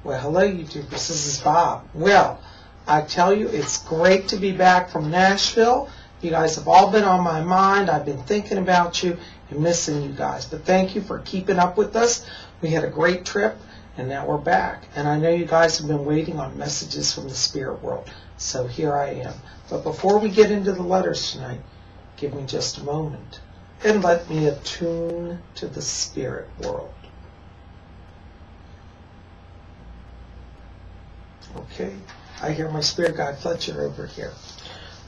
Well, hello, YouTubers. This is Bob. Well, I tell you, it's great to be back from Nashville. You guys have all been on my mind. I've been thinking about you and missing you guys. But thank you for keeping up with us. We had a great trip, and now we're back. And I know you guys have been waiting on messages from the spirit world. So here I am. But before we get into the letters tonight, give me just a moment and let me attune to the spirit world. Okay, I hear my spirit guide Fletcher over here.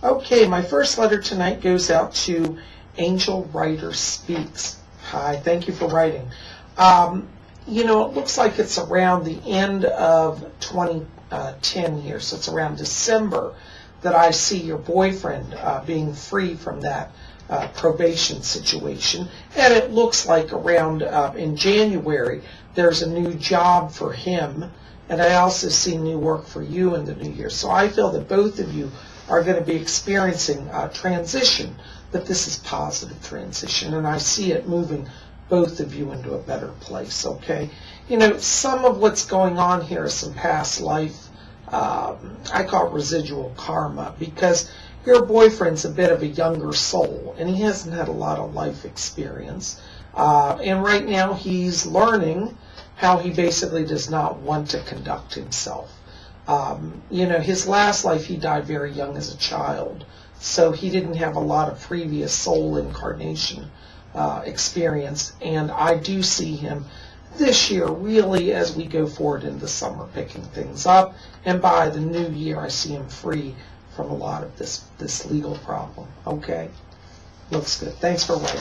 Okay, my first letter tonight goes out to Angel Writer Speaks. Hi, thank you for writing. You know, it looks like it's around the end of 2010 here, so it's around December that I see your boyfriend being free from that probation situation. And it looks like around in January, there's a new job for him. And I also see new work for you in the new year. So I feel that both of you are going to be experiencing transition, but this is positive transition. And I see it moving both of you into a better place, okay? You know, some of what's going on here is some past life. I call it residual karma, because your boyfriend's a bit of a younger soul, and he hasn't had a lot of life experience. And right now he's learning how he basically does not want to conduct himself. You know, his last life, he died very young as a child, so he didn't have a lot of previous soul incarnation experience, and I do see him this year, really, as we go forward in the summer, picking things up, and by the new year, I see him free from a lot of this legal problem, okay? Looks good. Thanks for writing.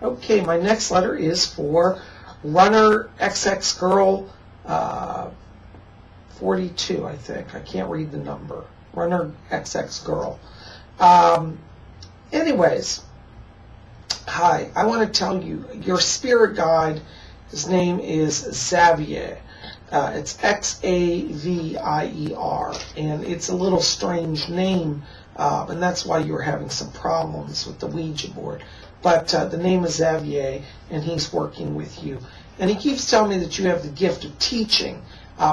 Okay, my next letter is for Runner XX Girl 42, I think. I can't read the number. Runner XX Girl. Anyways, hi. I want to tell you, your spirit guide, his name is Xavier. It's Xavier, and it's a little strange name, and that's why you're having some problems with the Ouija board. But the name is Xavier, and he's working with you. And he keeps telling me that you have the gift of teaching.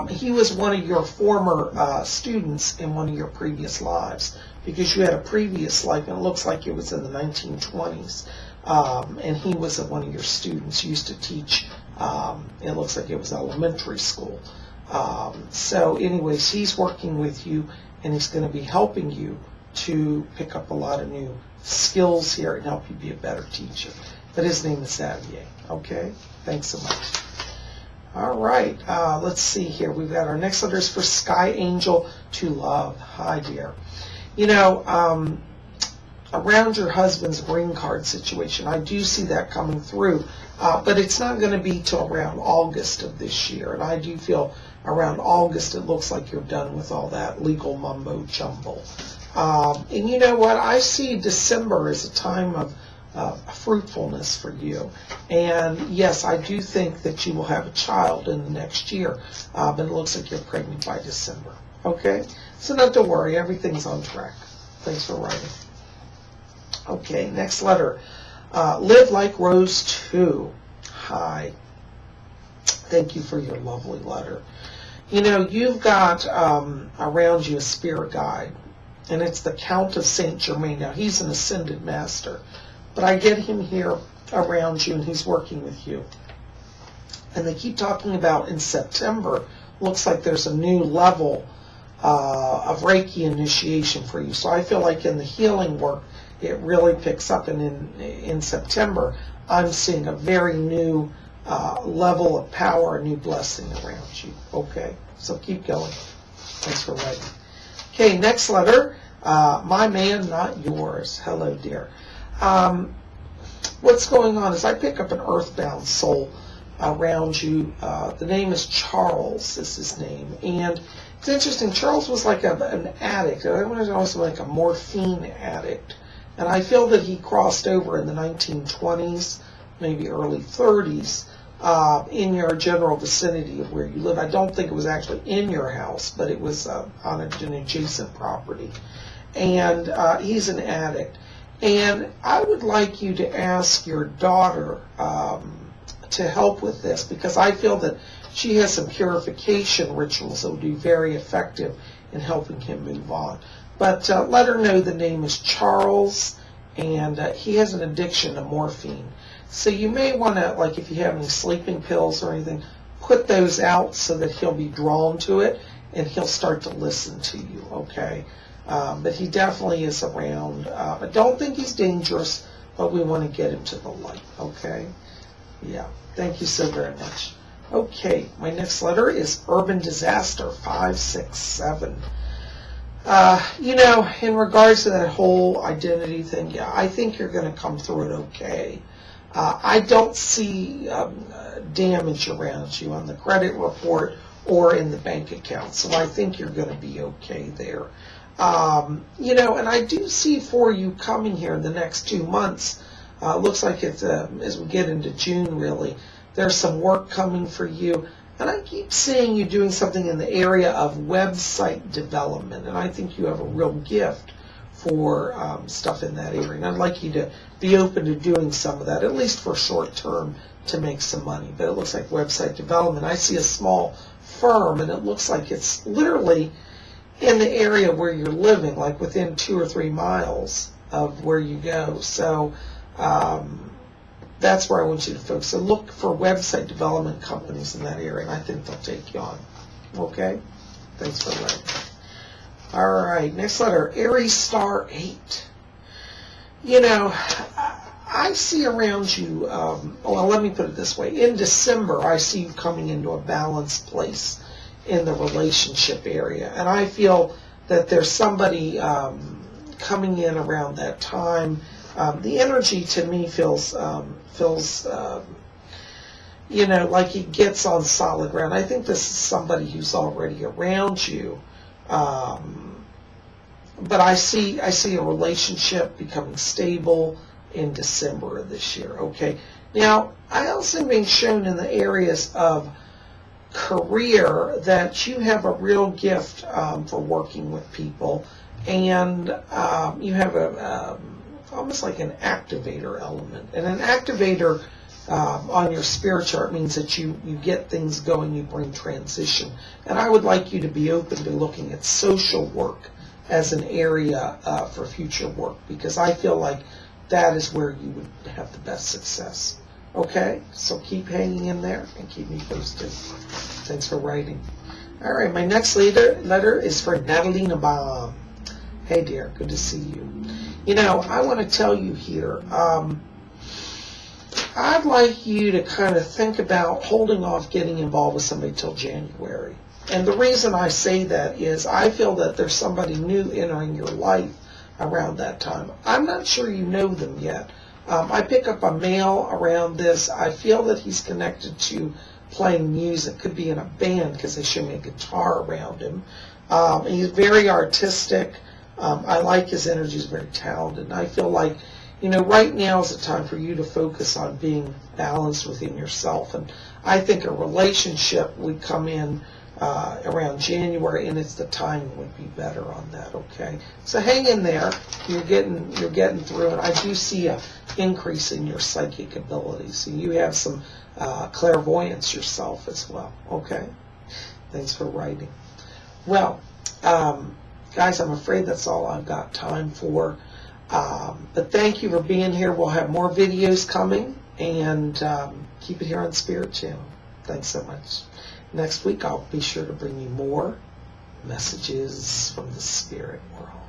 He was one of your former students in one of your previous lives, because you had a previous life, and it looks like it was in the 1920s. And he was one of your students. You used to teach, it looks like it was elementary school. So anyways, he's working with you, and he's going to be helping you to pick up a lot of new skills here and help you be a better teacher. But his name is Xavier. Okay? Thanks so much. All right. Let's see here. We've got our next letters for Sky Angel to Love. Hi, dear. You know, around your husband's green card situation, I do see that coming through. But it's not going to be till around August of this year. And I do feel around August it looks like you're done with all that legal mumbo jumbo. And you know what? I see December as a time of fruitfulness for you. And yes, I do think that you will have a child in the next year. But it looks like you're pregnant by December. Okay? So not to worry. Everything's on track. Thanks for writing. Okay, next letter. Live Like Rose 2. Hi. Thank you for your lovely letter. You know, you've got around you a spirit guide, and it's the Count of Saint Germain. Now, he's an ascended master, but I get him here around you, and he's working with you. And they keep talking about in September, looks like there's a new level of Reiki initiation for you. So I feel like in the healing work, it really picks up, and in September, I'm seeing a very new level of power, a new blessing around you. Okay, so keep going. Thanks for writing. Okay, next letter. My man, not yours. Hello, dear. What's going on is I pick up an earthbound soul around you. The name is Charles, is his name. And it's interesting, Charles was like an addict. I was also like a morphine addict. And I feel that he crossed over in the 1920s, maybe early 30s, in your general vicinity of where you live. I don't think it was actually in your house, but it was on an adjacent property. And he's an addict. And I would like you to ask your daughter to help with this, because I feel that she has some purification rituals that will be very effective in helping him move on. But let her know the name is Charles, and he has an addiction to morphine. So you may want to, like if you have any sleeping pills or anything, put those out so that he'll be drawn to it and he'll start to listen to you, okay? But he definitely is around. I don't think he's dangerous, but we want to get him to the light, okay? Yeah, thank you so very much. Okay, my next letter is Urban Disaster 567. You know, in regards to that whole identity thing, yeah, I think you're going to come through it okay. I don't see damage around you on the credit report or in the bank account, so I think you're going to be okay there. You know, and I do see for you coming here in the next 2 months. Looks like it's as we get into June, really, there's some work coming for you. And I keep seeing you doing something in the area of website development, and I think you have a real gift for stuff in that area. And I'd like you to be open to doing some of that, at least for short term, to make some money. But it looks like website development. I see a small firm, and it looks like it's literally in the area where you're living, like within 2 or 3 miles of where you go. So that's where I want you to focus. So look for website development companies in that area, and I think they'll take you on. Okay? Thanks for writing. All right, next letter, Aries star 8. You know, I see around you, well, let me put it this way. In December, I see you coming into a balanced place in the relationship area, and I feel that there's somebody coming in around that time. The energy to me feels you know, like it gets on solid ground. I think this is somebody who's already around you, but I see a relationship becoming stable in December of this year. Okay. Now, I also am being shown in the areas of career that you have a real gift for working with people, and you have a almost like an activator element. And an activator on your spirit chart means that you get things going, you bring transition. And I would like you to be open to looking at social work as an area for future work, because I feel like that is where you would have the best success. Okay? So keep hanging in there and keep me posted. Thanks for writing. All right, my next letter is for Natalina Bal. Hey, dear, good to see you. You know, I want to tell you here, I'd like you to kind of think about holding off getting involved with somebody till January. And the reason I say that is I feel that there's somebody new entering your life around that time. I'm not sure you know them yet. I pick up a male around this. I feel that he's connected to playing music. Could be in a band because they show me a guitar around him. He's very artistic. I like his energy. He's very talented. And I feel like, you know, right now is the time for you to focus on being balanced within yourself. And I think a relationship would come in around January, and it's the timing would be better on that. Okay, so hang in there. You're getting through it. I do see a increase in your psychic abilities. So you have some clairvoyance yourself as well. Okay, thanks for writing. Well, guys, I'm afraid that's all I've got time for. But thank you for being here. We'll have more videos coming, and keep it here on Spirit Channel. Thanks so much. Next week, I'll be sure to bring you more messages from the spirit world.